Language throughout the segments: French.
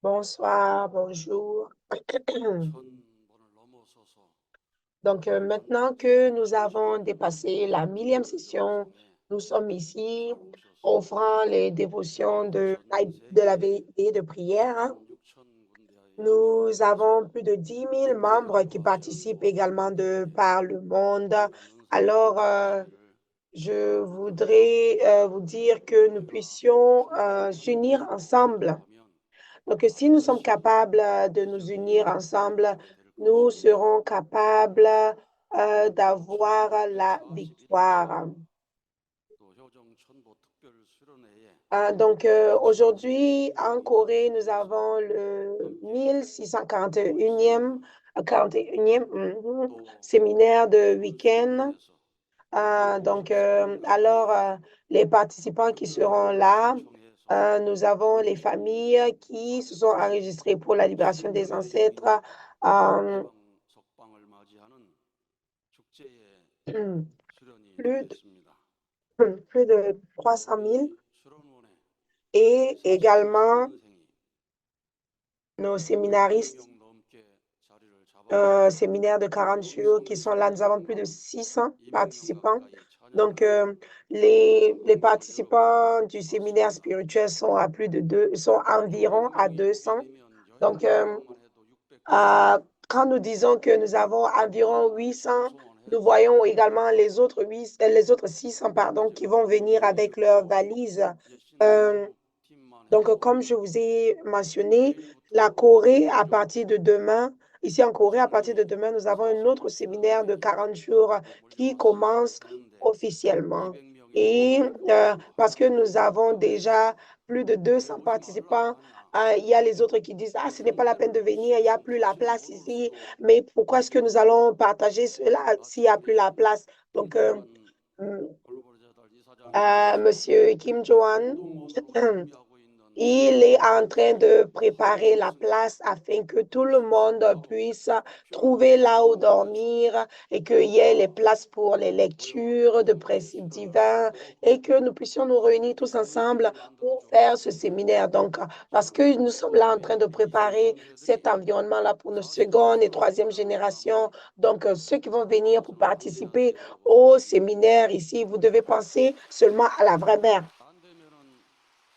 Bonsoir, bonjour. Donc, maintenant que nous avons dépassé la millième session, nous sommes ici offrant les dévotions de la veillée de prière, hein. Nous avons plus de 10 000 membres qui participent également de par le monde. Alors, je voudrais vous dire que nous puissions s'unir ensemble. Donc, si nous sommes capables de nous unir ensemble, nous serons capables d'avoir la victoire. Donc, aujourd'hui, en Corée, nous avons le 1641e, 41e séminaire de week-end. Donc, alors, les participants qui seront là, nous avons les familles qui se sont enregistrées pour la libération des ancêtres. Plus de, plus de 300 000 et également nos séminaristes, séminaire de 40 jours qui sont là. Nous avons plus de 600 participants. Donc, les participants du séminaire spirituel sont à sont environ à 200. Donc, quand nous disons que nous avons environ 800, nous voyons également les autres 600, pardon, qui vont venir avec leurs valises. Donc, comme je vous ai mentionné, la Corée, à partir de demain, ici en Corée, à partir de demain, nous avons un autre séminaire de 40 jours qui commence officiellement. Et parce que nous avons déjà plus de 200 participants, il y a les autres qui disent, ah, ce n'est pas la peine de venir, il n'y a plus la place ici, mais pourquoi est-ce que nous allons partager cela s'il n'y a plus la place? Donc, Monsieur Kim Jong-un, il est en train de préparer la place afin que tout le monde puisse trouver là où dormir et qu'il y ait les places pour les lectures de principes divins et que nous puissions nous réunir tous ensemble pour faire ce séminaire. Donc, parce que nous sommes là en train de préparer cet environnement-là pour nos secondes et troisième générations. Donc, ceux qui vont venir pour participer au séminaire ici, vous devez penser seulement à la vraie mère.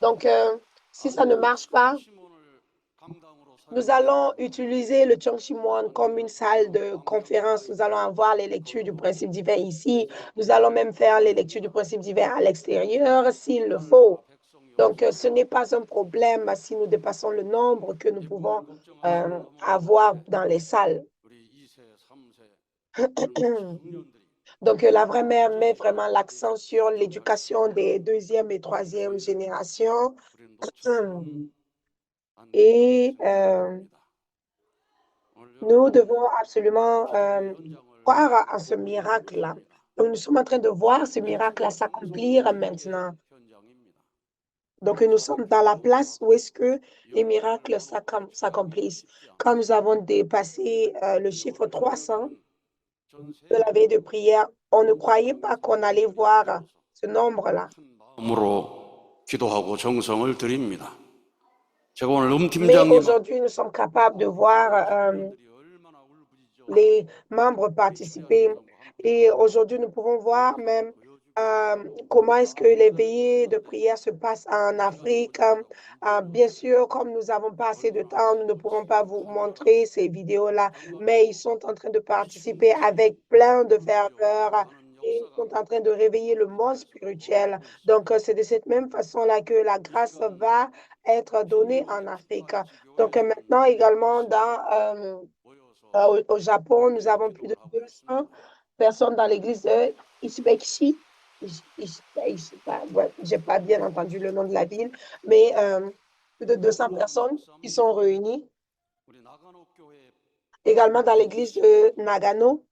Donc, si ça ne marche pas, nous allons utiliser le Chongqingwon comme une salle de conférence. Nous allons avoir les lectures du principe divin ici. Nous allons même faire les lectures du principe divin à l'extérieur s'il le faut. Donc, ce n'est pas un problème si nous dépassons le nombre que nous pouvons avoir dans les salles. Donc, la vraie mère met vraiment l'accent sur l'éducation des deuxième et troisième générations. Et nous devons absolument croire à ce miracle-là. Donc, nous sommes en train de voir ce miracle-là s'accomplir maintenant. Donc, nous sommes dans la place où est-ce que les miracles s'accomplissent. Quand nous avons dépassé le chiffre 300 de la veille de prière, on ne croyait pas qu'on allait voir ce nombre-là. Mais aujourd'hui, nous sommes capables de voir les membres participer. Et aujourd'hui, nous pouvons voir même comment est-ce que les veillées de prière se passent en Afrique. Bien sûr, comme nous n'avons pas assez de temps, nous ne pourrons pas vous montrer ces vidéos-là, mais ils sont en train de participer avec plein de ferveur. Et ils sont en train de réveiller le monde spirituel. Donc, c'est de cette même façon-là que la grâce va être donnée en Afrique. Donc, maintenant, également, au Japon, nous avons plus de 200 personnes dans l'église de Ishibaishi. Je n'ai pas bien entendu le nom de la ville, mais plus de 200 personnes qui sont réunies. Également dans l'église de Nagano,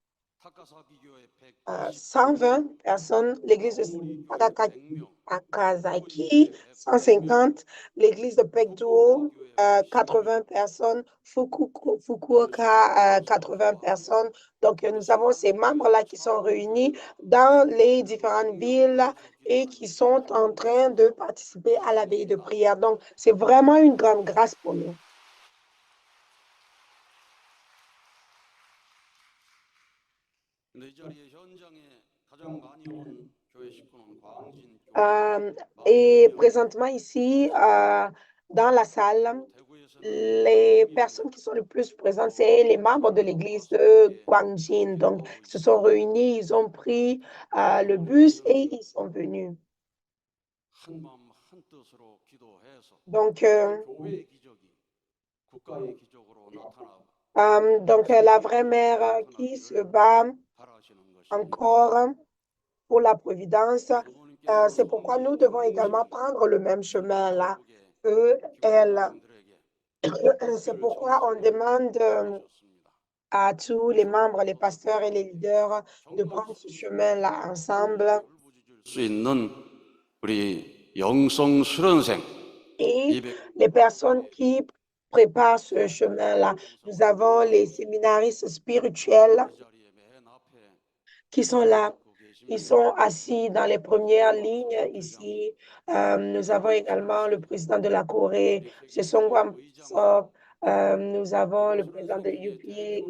120 personnes, l'église de Takasaki, 150, l'église de Pektuo, 80 personnes, Fukuoka, 80 personnes. Donc, nous avons ces membres-là qui sont réunis dans les différentes villes et qui sont en train de participer à la veille de prière. Donc, c'est vraiment une grande grâce pour nous. Euh, et présentement ici, dans la salle, les personnes qui sont le plus présentes, c'est les membres de l'église de Guangjin. Donc, ils se sont réunis, ils ont pris le bus et ils sont venus. Donc, la vraie mère qui se bat encore pour la providence, c'est pourquoi nous devons également prendre le même chemin là que elle. C'est pourquoi on demande à tous les membres, les pasteurs et les leaders de prendre ce chemin-là ensemble. Et les personnes qui préparent ce chemin-là, nous avons les séminaristes spirituels qui sont là. Ils sont assis dans les premières lignes ici. Nous avons également le président de la Corée, M. Songwon Sok. Nous avons le président de UPA.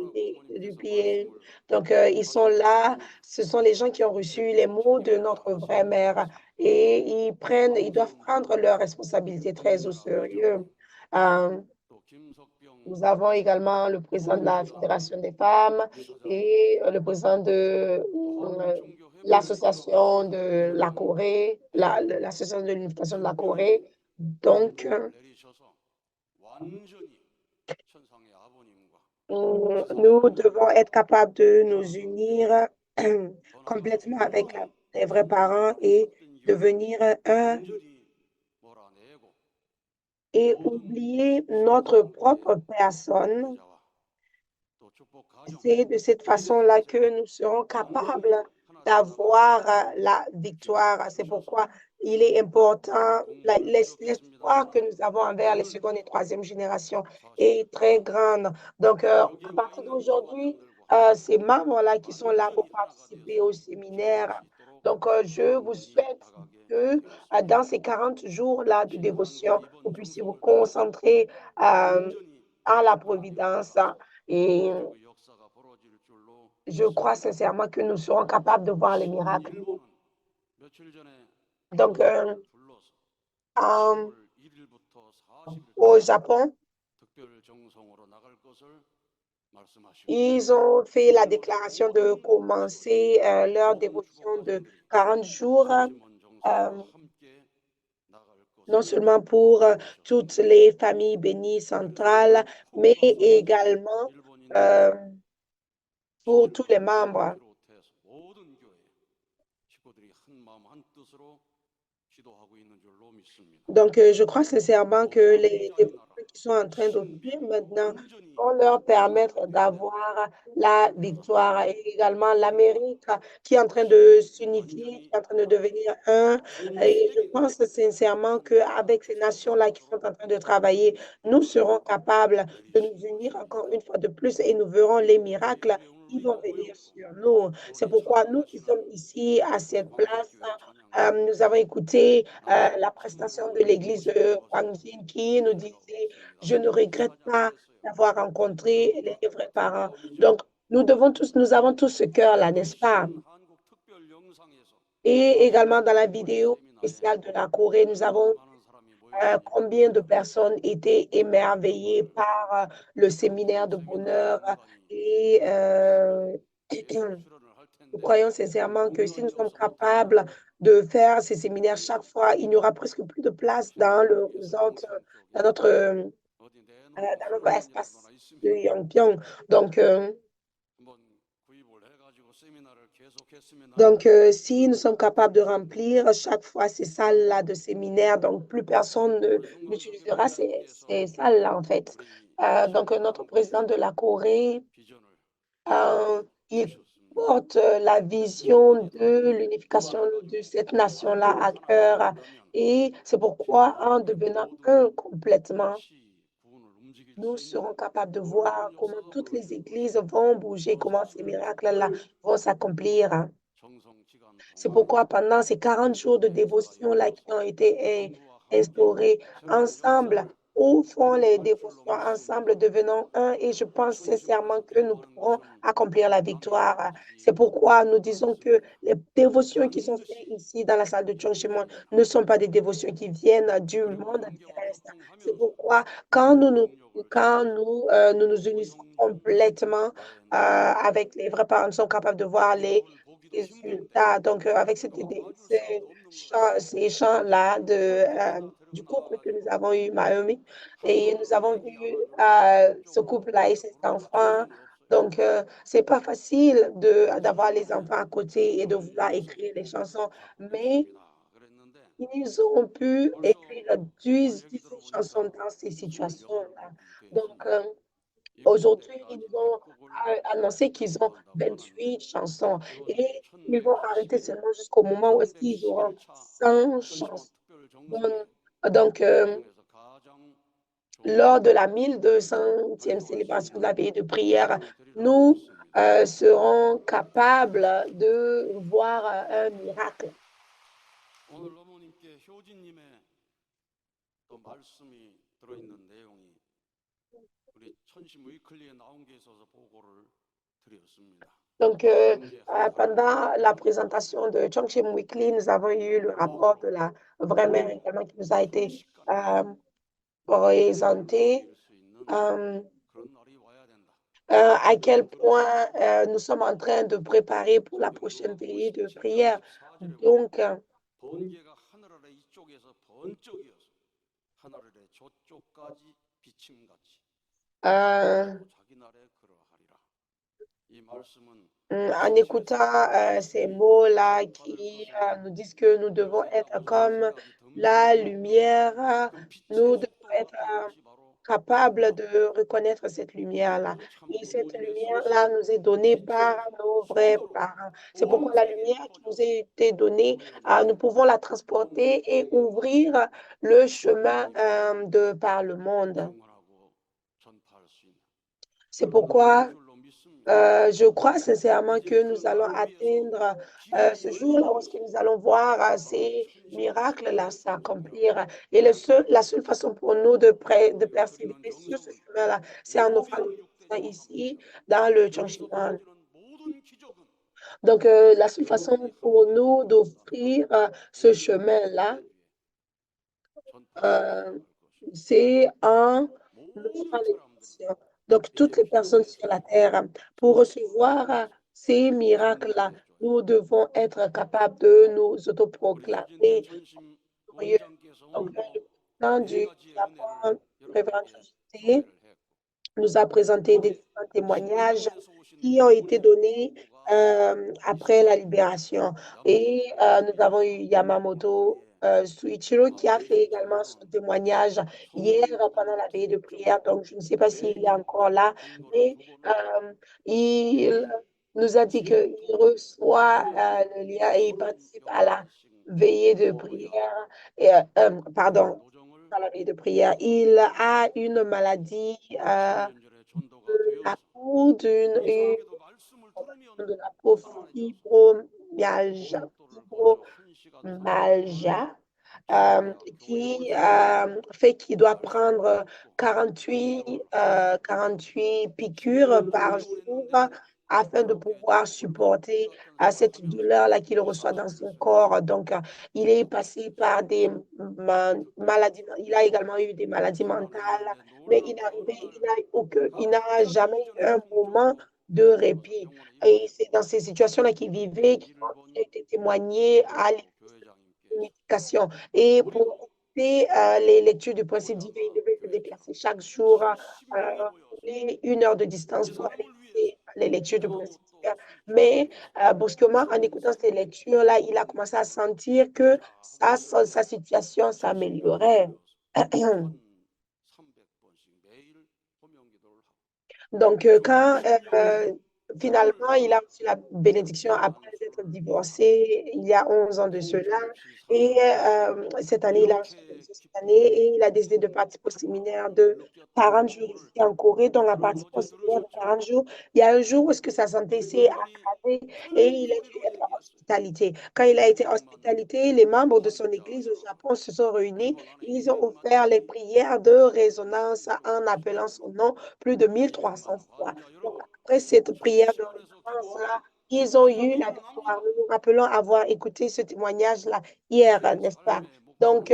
Donc, ils sont là. Ce sont les gens qui ont reçu les mots de notre vraie mère et ils doivent prendre leurs responsabilités très au sérieux. Euh, Nous avons également le président de la Fédération des femmes et le président de l'association de la Corée, l'association de l'unification de la Corée. Donc, nous devons être capables de nous unir complètement avec les vrais parents et devenir un et oublier notre propre personne. C'est de cette façon-là que nous serons capables d'avoir la victoire. C'est pourquoi il est important, l'espoir que nous avons envers les secondes et troisième générations est très grande. Donc, à partir d'aujourd'hui, ces membres-là qui sont là pour participer au séminaire, donc je vous souhaite que dans ces 40 jours-là de dévotion, vous puissiez vous concentrer à la providence et je crois sincèrement que nous serons capables de voir les miracles. Donc, au Japon, ils ont fait la déclaration de commencer leur dévotion de 40 jours, non seulement pour toutes les familles bénies centrales, mais également pour tous les membres. Donc, je crois sincèrement que les développements qui sont en train d'ouvrir maintenant vont leur permettre d'avoir la victoire et également l'Amérique qui est en train de s'unifier, qui est en train de devenir un. Et je pense sincèrement qu'avec ces nations-là qui sont en train de travailler, nous serons capables de nous unir encore une fois de plus et nous verrons les miracles qui vont venir sur nous. C'est pourquoi nous qui sommes ici à cette place, nous avons écouté la prestation de l'église de Guangxin qui nous disait, je ne regrette pas d'avoir rencontré les vrais parents. Donc, nous avons tous ce cœur-là, n'est-ce pas? Et également dans la vidéo spéciale de la Corée, nous avons combien de personnes étaient émerveillées par le séminaire de bonheur et nous croyons sincèrement que si nous sommes capables de faire ces séminaires chaque fois, il n'y aura presque plus de place dans le resort, dans notre espace de Yongpyong. Donc, si nous sommes capables de remplir chaque fois ces salles-là de séminaire, donc plus personne n'utilisera ces salles-là, en fait. Donc, notre président de la Corée, il porte la vision de l'unification de cette nation-là à cœur. Et c'est pourquoi, en devenant un complètement, nous serons capables de voir comment toutes les églises vont bouger, comment ces miracles-là vont s'accomplir. C'est pourquoi pendant ces 40 jours de dévotion-là qui ont été instaurés ensemble, offrons les dévotions ensemble, devenons un et je pense sincèrement que nous pourrons accomplir la victoire. C'est pourquoi nous disons que les dévotions qui sont faites ici dans la salle de Chonshimon ne sont pas des dévotions qui viennent du monde terrestre. C'est pourquoi quand nous nous unissons complètement avec les vrais parents, nous sommes capables de voir les résultats. Donc, avec ces chants-là du couple que nous avons eu, Naomi, et nous avons vu ce couple-là et ses enfants. Donc, c'est pas facile d'avoir les enfants à côté et de vouloir écrire les chansons, mais ils ont pu écrire 10 chansons dans ces situations-là. Donc, aujourd'hui, ils nous ont annoncé qu'ils ont 28 chansons et ils vont arrêter seulement jusqu'au moment où est-ce qu'ils auront 100 chansons. Donc, lors de la 1200e célébration de la veillée de prière, nous serons capables de voir un miracle. Donc, pendant la présentation de Chongqing Weekly, nous avons eu le rapport de la vraie mère également qui nous a été présenté. À quel point nous sommes en train de préparer pour la prochaine veillée de prière. Donc, en écoutant ces mots-là qui nous disent que nous devons être comme la lumière, nous devons être capables de reconnaître cette lumière-là. Et cette lumière-là nous est donnée par nos vrais parents. C'est pourquoi la lumière qui nous a été donnée, nous pouvons la transporter et ouvrir le chemin de par le monde. C'est pourquoi je crois sincèrement que nous allons atteindre ce jour-là où est-ce que nous allons voir ces miracles-là s'accomplir. Et la seule façon pour nous de persévérer sur ce chemin-là, c'est en offrant les dévotions ici dans le Chongqing. Donc, la seule façon pour nous d'offrir ce chemin-là, euh, c'est en offrant les dévotions. Donc, toutes les personnes sur la terre, pour recevoir ces miracles-là, nous devons être capables de nous autoproclamer glorieux. Donc, le président du Japon, Révérend Justin, nous a présenté des différents témoignages qui ont été donnés après la libération. Et nous avons eu Yamamoto Suichiro qui a fait également son témoignage hier pendant la veillée de prière. Donc, je ne sais pas s'il est encore là, mais il nous a dit qu'il reçoit le lien et il participe à la veillée de prière. Et, pardon, à la veille de prière. Il a une maladie de la peau, de la peau fibromyalgia, qui fait qu'il doit prendre 48 piqûres par jour afin de pouvoir supporter cette douleur-là qu'il reçoit dans son corps. Donc, il est passé par des maladies, il a également eu des maladies mentales, mais il n'a jamais eu un moment de répit. Et c'est dans ces situations-là qu'il vivait qu'il a été témoigné à l'éducation. Et pour écouter les lectures du principe divin, il devait se déplacer chaque jour, une heure de distance pour aller écouter les lectures du principe divin. Mais brusquement, en écoutant ces lectures-là, il a commencé à sentir que sa situation s'améliorait. Donc, quand finalement, il a reçu la bénédiction après être divorcé il y a 11 ans de cela. Et cette année, il a reçu la bénédiction cette année et il a décidé de participer au séminaire de 40 jours ici en Corée. Donc, en participant au séminaire de 40 jours, il y a un jour où est-ce que sa santé s'est aggravée et il a dû être hospitalité. Quand il a été hospitalité, les membres de son église au Japon se sont réunis. Ils ont offert les prières de résonance en appelant son nom plus de 1300 fois. Donc, après cette prière de résonance-là, ils ont eu la victoire. Nous nous rappelons avoir écouté ce témoignage-là hier, n'est-ce pas? Donc,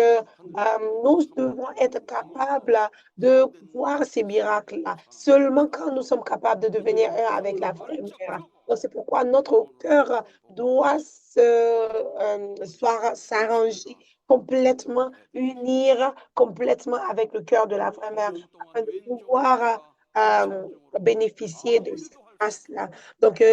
nous devons être capables de voir ces miracles-là seulement quand nous sommes capables de devenir un avec la frère. Donc, c'est pourquoi notre cœur doit s'arranger complètement, unir complètement avec le cœur de la vraie mère afin de pouvoir bénéficier de cette grâce-là. Donc,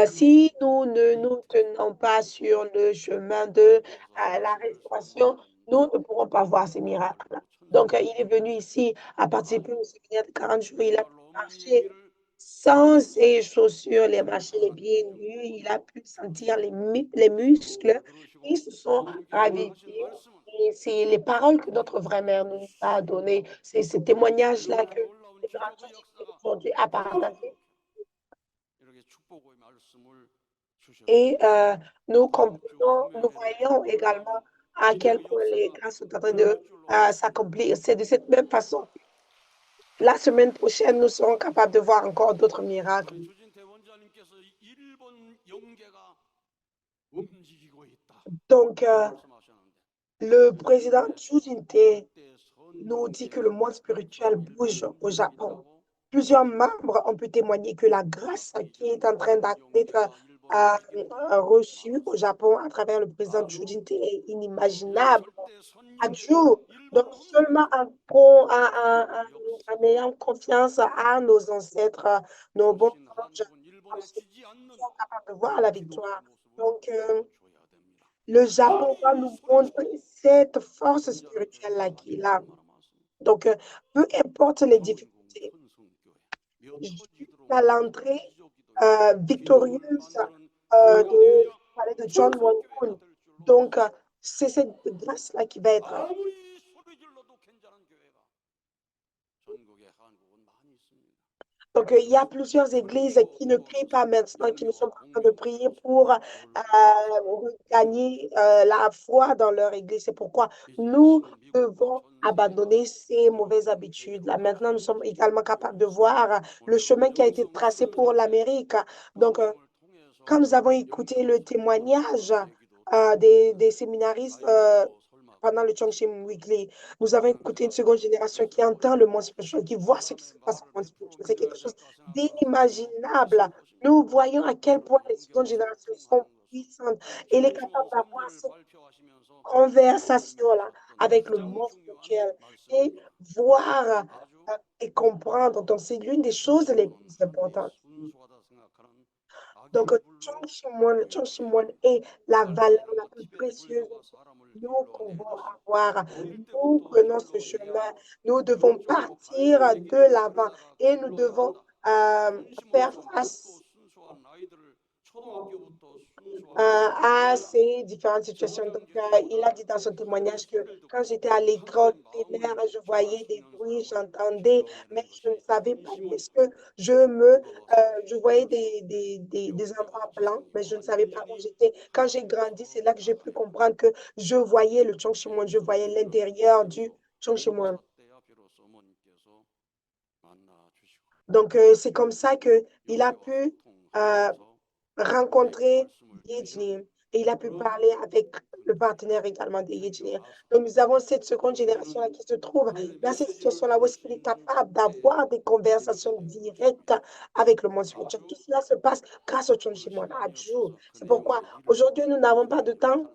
si nous ne nous tenons pas sur le chemin de la restauration, nous ne pourrons pas voir ces miracles. Donc, il est venu ici à participer au séminaire de 40 jours. Il a pu marcher sans ses chaussures, les marcher les pieds nus. Il a pu sentir les muscles qui se sont ravivés. Et c'est les paroles que notre vraie mère nous a données. C'est ces témoignages-là que le grand aujourd'hui a partagé. Et nous comprenons, nous voyons également à quel point les grâces sont en train de s'accomplir. C'est de cette même façon. La semaine prochaine, nous serons capables de voir encore d'autres miracles. Donc, le président Xi Jinping nous dit que le monde spirituel bouge au Japon. Plusieurs membres ont pu témoigner que la grâce qui est en train d'être reçue au Japon à travers le président Xi Jinping est inimaginable. Adieu. Donc, seulement en ayant confiance à nos ancêtres, nos bons anges, nous sommes capables de voir la victoire. Donc, le Japon va nous montrer cette force spirituelle-là qu'il a. Donc, peu importe les difficultés, jusqu'à l'entrée victorieuse du palais de John Monkun. Donc, c'est cette grâce-là qui va être. Donc, il y a plusieurs églises qui ne prient pas maintenant, qui ne sont pas en train de prier pour gagner la foi dans leur église. C'est pourquoi nous devons abandonner ces mauvaises habitudes. Là, maintenant, nous sommes également capables de voir le chemin qui a été tracé pour l'Amérique. Donc, quand nous avons écouté le témoignage des séminaristes pendant le Chongqing Weekly, nous avons écouté une seconde génération qui entend le monde spirituel, qui voit ce qui se passe au monde spirituel. C'est quelque chose d'inimaginable. Nous voyons à quel point les secondes générations sont puissantes et elle est capable d'avoir cette conversation-là avec le monde spirituel et voir et comprendre. Donc, c'est l'une des choses les plus importantes. Donc, Chongqing est la valeur la plus précieuse que nous pouvons avoir. Nous prenons ce chemin. Nous devons partir de l'avant et nous devons faire face à ces différentes situations. Donc, il a dit dans son témoignage que quand j'étais à l'école primaire, je voyais des bruits, j'entendais, mais je ne savais pas qu'est-ce que je voyais des endroits blancs, mais je ne savais pas où j'étais. Quand j'ai grandi, c'est là que j'ai pu comprendre que je voyais le Chongqing, je voyais l'intérieur du Chongqing. Donc, c'est comme ça qu'il a pu euh, rencontrer Yejni et il a pu parler avec le partenaire également de Yejni. Donc, nous avons cette seconde génération-là qui se trouve dans cette situation-là où il est capable d'avoir des conversations directes avec le monde spirituel. Tout cela se passe grâce au Chonshimon, à Dieu. C'est pourquoi aujourd'hui, nous n'avons pas de temps.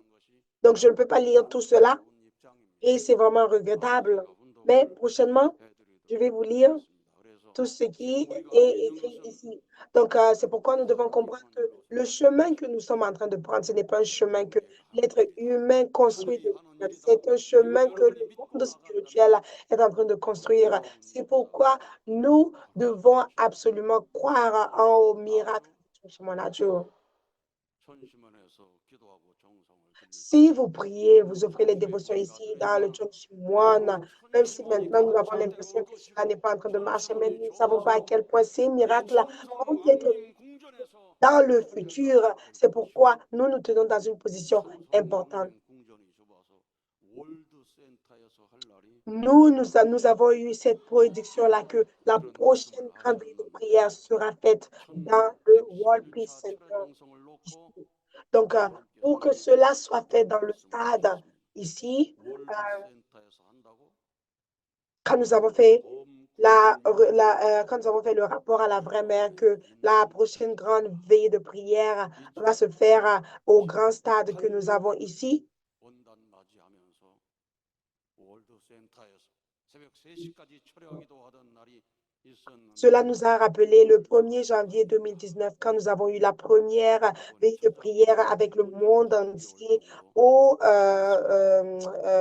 Donc, je ne peux pas lire tout cela et c'est vraiment regrettable. Mais prochainement, je vais vous lire tout ce qui est écrit ici. Donc, c'est pourquoi nous devons comprendre que le chemin que nous sommes en train de prendre, ce n'est pas un chemin que L'être humain construit de 처리하는 lui-même. 일이다. C'est un 이 chemin que 말씀을 le 믿고 monde 나가야 spirituel 됩니다. est en train de construire. C'est 놀라운 pourquoi 역사가 nous devons 나타날 것입니다. absolument croire en au miracle 아멘으로 de ce Monajo. 천심원에서 기도하고 정성을 드릴 Si 때 vous priez, vous offrez les 잠시의 dévotions 거리가 ici dans le 되겠지만 Church 그 One, même si 천심원이 maintenant nous avons 절대로 l'impression que cela n'est 얻으시고 pas en train de marcher, mais 천심원이 nous ne savons pas à 주어서 quel point ces 이 miracles 천상 vont être 왕님 궁전에서 dans le futur. 회복되게 될 C'est pourquoi 것입니다. nous nous tenons dans une position 천상 importante. 왕님 궁전이 좁아서 월드 센터에서 할 날이 Nous 가까워졌다. avons eu cette prédiction-là que la 그런 말씀을 prochaine grande veille de 하셨는데 prière sera faite dans le World Peace 1111차 Center 철회장성을 놓고 ici. Donc, 하나님께서 pour que cela soit fait dans le stade 말씀하셨습니다. ici, euh, 월드 센터에서 한다고 quand nous avons fait 범 국민회의를 quand nous avons fait le rapport à la vraie mère que la prochaine grande veille de prière va se faire au grand stade que nous avons ici, 원단 맞이하면서 월드 센터에서 새벽 3시까지 철회하기도 하던 날이 cela 있었는데 nous a rappelé le 1er janvier 2019 quand nous avons eu la première 이번에 veille de prière 찾아와서 avec le monde 잠이 올 entier 정도로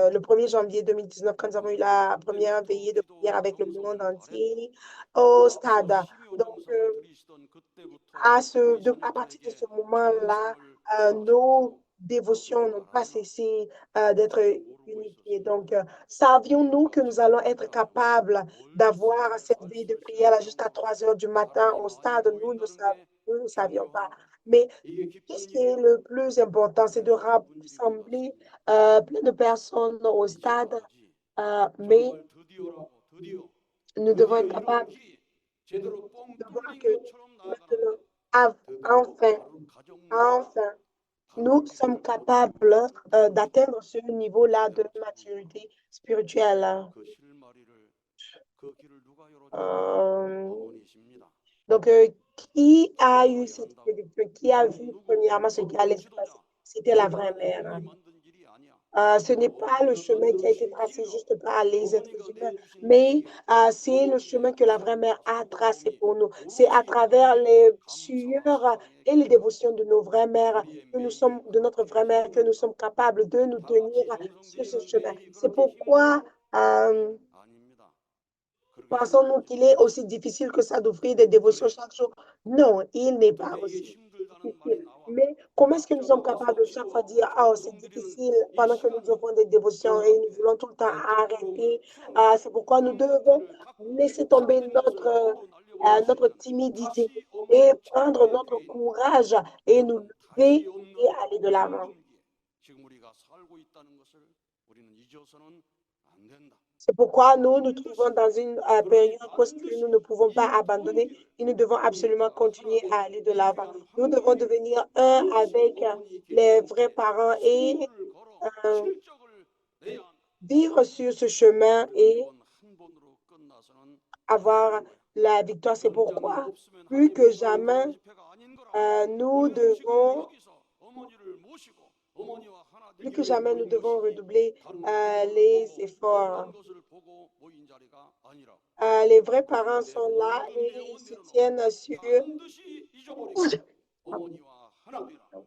le 1er janvier 2019 quand nous avons eu la première 그때부터 veillée de prière 기도와 avec le monde 정성을 entier 다했고 au 앞서 stade. 심요 Donc, 봉사를 드리시던 그때부터 우리 à partir de 성도들에게 ce moment-là, 정성을 nos 다하셨다고 dévotions 우리가 n'ont pas 알았나? cessé d'être 전혀 모르고 unifiées. 있었습니다. Donc, savions-nous que 우리가 nous allons 지금 être 하나도 capables 월드 d'avoir 센터에 cette 갈 veille de 수가 prière 있을까 là juste à 정도로 3 heures du matin 사람이 au 많이 stade? 모인다는 게 Nous ne savions pas. 중요하고 Mais 이게 qu'est-ce 기쁜 qui est 일이야. le plus important, c'est de 그래서 기쁜 일인 rassembler 것은 plein de personnes au stade, 이제까지 mais 정말 드디어라고 nous devons 드디어 être 이런 capables 길이 제대로 de 뻥 voir 뚫린 que 것처럼 maintenant, 나아가는데 드디어 enfin, 가정마다 enfin, nous sommes 다락기도를 드리는 capables 것을 보여주시고 d'atteindre ce niveau-là de 제대로 잡은 maturité spirituelle. 그 실마리를 그 길을 누가 열어줬느냐? Euh, 어머니십니다. donc, qui a eu 기도하여야 cette 한다고. prédiction? Qui a 누구 vu 누구 premièrement ce qui 어떤 allait se passer? 지도자 C'était la vraie 대단한 mère. 인물이 만든 길이 아니야. Ce n'est pas le 어머니가 chemin qui a été 만드신 tracé 길이요. juste par les êtres 어머니가 humains, 내주신 mais 길이요. c'est le chemin 거기에 que la vraie mère 사랑과 a tracé 수고로움이 pour nous. C'est à 오롯이 travers 담긴 les 감사와 sueurs 사랑의 et les 길이요. dévotions de nos vraies mères 우리의 que nous 매일이 sommes, de notre 그렇게 vraie mère, que nous sommes 힘듭니까? capables de nous 다 tenir 같이 정성 sur ce 드리는 chemin. 매일이 C'est 그렇게 pourquoi 힘들어요? 아닙니다. 그렇게 pensons-nous 힘들지 qu'il est aussi 않습니다. difficile que ça d'offrir des dévotions 그래. chaque jour? Non, il n'est pas 어떻게 이게 aussi 힘들다는 difficile. 말이 나와? Mais comment est-ce que nous 각자 sommes capables 모아서 de chaque fois 기도하고 dire, oh, c'est 정성 드리는 difficile 이 pendant que nous 시간이 offrons des dévotions et nous 여러분께 voulons tout le temps arrêter? 애통함을 풀어놓고 C'est pourquoi nous devons humility 갖고 laisser tomber 살아있는 것을 앞으로 날려버릴 수 notre 있는 timidité 다시 et 없는 prendre 최고의 notre 대인, courage et nous 여러분 lever 다시 et 없는 aller de l'avant. 황금기에 지금 우리가 살고 있다는 것을 우리는 잊어서는 안 된다. C'est pourquoi nous nous trouvons 반드시 dans une 그러니 période que nous 반드시 ne pouvons pas 이 abandonner 통기를 et nous devons absolument 어머니와 continuer 하나된 à aller de 이 l'avant. 귀한 Nous devons 황금기를 devenir un 반드시 avec 어머니 les 계시는 vrais 길에 parents et 승부를 걸어 euh, 실적을 내야 한다. vivre sur ce chemin 우리가 et 이번 한 번으로 끝나서는 안 되는 avoir 거야. la victoire. C'est 연장이 pourquoi, 없으면 plus 하지 que 못하는 jamais, 그런 집회가 아닌 거라고. nous 우리는 지금 devons 여기서 어머니를 모시고 어머니와 하나 plus 되기 que 위해 jamais, nous 모인 devons 것이지 redoubler 다른 건물을 les 보고 efforts. 어떤 것을 보고 모인 자리가 아니라고. Les vrais parents 그러니 내 sont là 모든 et ils 내용은 se 내려놓고 tiennent sur 반드시 잊어버리고 어머니와 하나 되라.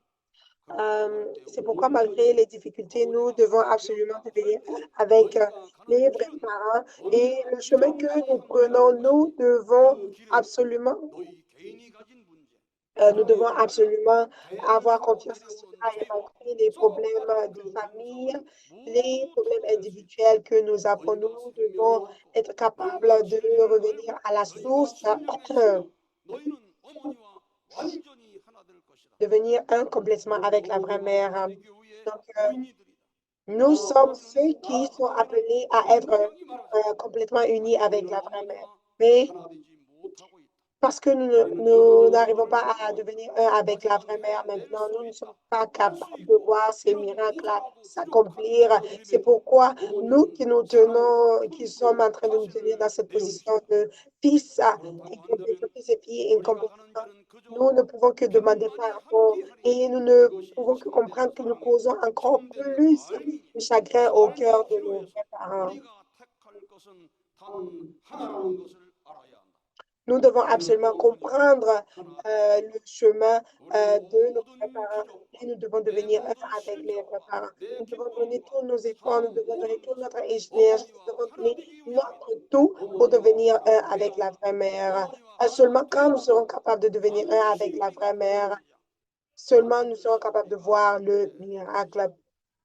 그렇게 나갈 때 c'est pourquoi, malgré 온전히 les difficultés, nous 어머니와 devons 하나 absolument 되었다고 할 devenir 때 avec 너희가 les 가는 vrais 길은 parents. Et 언제나 le chemin que nous prenons, 비정상회라는 것이니 그 길은 absolument, 너희 개인이 가진 문제, nous 사랑의 devons 문제가 absolument avoir 대안으로 confiance en 내려오는 cela et 죄와 malgré les problèmes 썩어가는 de 그 famille, 근성을 les 모두 problèmes 털어낼 수 있도록 individuels que nous avons, 너희가 nous devons 생명을 얻고 être 너희가 capables de 진리를 revenir 알고 à la 너희가 source, 생명의 주요 너희는 어머니와 완전히 하나 될 것이다. devenir un complètement 우리는 avec la vraie 어머니와 하나 mère. 되기 위해 Donc, 모인이들이다. nous 나 sommes 어머니는 ceux qui 나 sont 하나님은 appelés à être 분명히 말하셨다. complètement unis 하지만 avec 우리는 la vraie mère. 어머니와 Mais 하나 되지 못하고 있다. parce que 우리는 nous 여전히 n'arrivons 너희를 pas à 모르고 있다. devenir un avec la 하지만 vraie mère 해낼 maintenant, nous 수 ne sommes 있다. pas 할 수 capables de 있고 voir ces 이런 miracles 모자라고 부족한 s'accomplir. 기도 C'est 드림에도 pourquoi nous 어머니는 qui nous 사랑으로 tenons, qui sommes 품고 en train de nous tenir dans 자신을 cette position 내어주실 de 것이다. fils 그렇다고 incompétents, 한다면 fils et filles 우리가 가는 incompétents, 길은 그저 nous ne pouvons que demander 기쁨만이 pardon 함께하리니 et nous ne 그것이 pouvons que 참된 comprendre que nous 사랑이요 causons encore 참된 plus 말씀이니 de chagrin au 삶의 cœur de nos 기로에서 vrais parents. 우리가 택할 것은 단 하나라는 것을 알아야 한다. Nous devons absolument 결코 그저 comprendre 하나되라. le chemin 우리 de nos vrais 모든 parents 기도와 et nous devons 내 devenir un 모든 avec les vrais 심정과 parents. 내 Nous devons donner 기쁨과 tous nos efforts, nous 삶 devons donner 모든 toute 것을 notre énergie, nous 어머니와 devons 하나 donner 되기 위하여 notre tout pour 어머니와 devenir un 하나 avec la 되어라. vraie mère. 어머니와 하나 Seulement quand nous 되어라. serons capables de devenir un 반드시 avec la 우리가 vraie 보게 mère, 되리라. seulement nous serons 반드시 capables de 우리가 voir le 보게 될 miracle. 것이다.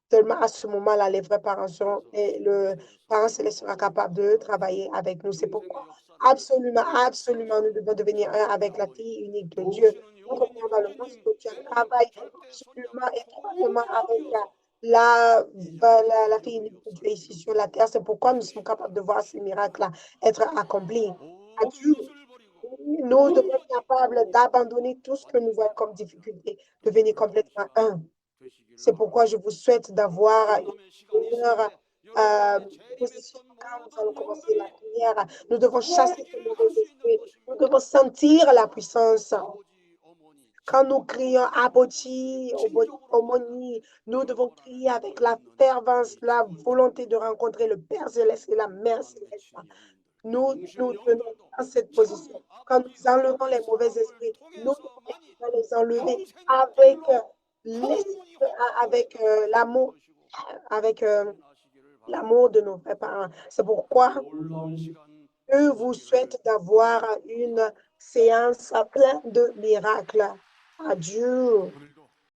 Seulement à ce moment-là, les vrais parents seront, 그래서 et le 하나님께서 parent céleste sera capable de travailler avec nous. C'est 중생의 pourquoi, 역사를 absolument, absolument, nous 이루시는 devons devenir un 천지의 avec la 아버지, fille unique de Dieu. 도우시는 Nous 영계님 croyons dans le monde 하나님, spirituel, 내 몸에 travaille 절대 absolument 손잡고 étroitement 통치하여 avec 주어서 la, 이 자리에 la fille 가져올 unique de Dieu 역사를 ici sur la 이루게 terre. C'est pourquoi nous sommes capables de 해주시옵소서. voir ces miracles-là être accomplis. 모든 Adieu. 것을 버리고 Nous devons être 온전히 capables d'abandonner tout ce que nous voyons 완전히 comme 하나되라. difficulté, 그런 devenir 귀한 complètement 시간 un. 되시기를 C'est pourquoi je 바랍니다. vous souhaite d'avoir une 성함의 시간 있을 meilleure 때 여러분이 position 재림했던 quand nous allons 모든 commencer la 영들이 prière. Nous devons chasser ces 회개를 할 mauvais 수 있는 esprits. Nous 것입니다. devons sentir la puissance. 아버지, 어머니, Quand nous crions 진정으로 그리스도를 Aboti, 진정으로 만나 Omoni, nous devons 영접하라는 crier avec la 있는 fervence, 우리 la 주님을 volonté de rencontrer le Père Céleste et la Mère 사랑 Céleste. 맺힌 영혼들, Nous 영신 tenons 영들도 dans cette 참 position. Quand nous 아버지 enlevons les 하나님의 mauvais 사랑을 esprits, nous 통해서만이 devons les enlever 영생의 avec 길로 l'esprit, 영원히 확신하며 avec l'amour, 이루시고 avec 승인하시기를 l'amour de 바랍니다. nos vrais parents. C'est pourquoi 놀라운 시간 je vous 되시기를 souhaite d'avoir 축복합니다. une séance pleine de miracles. Adieu.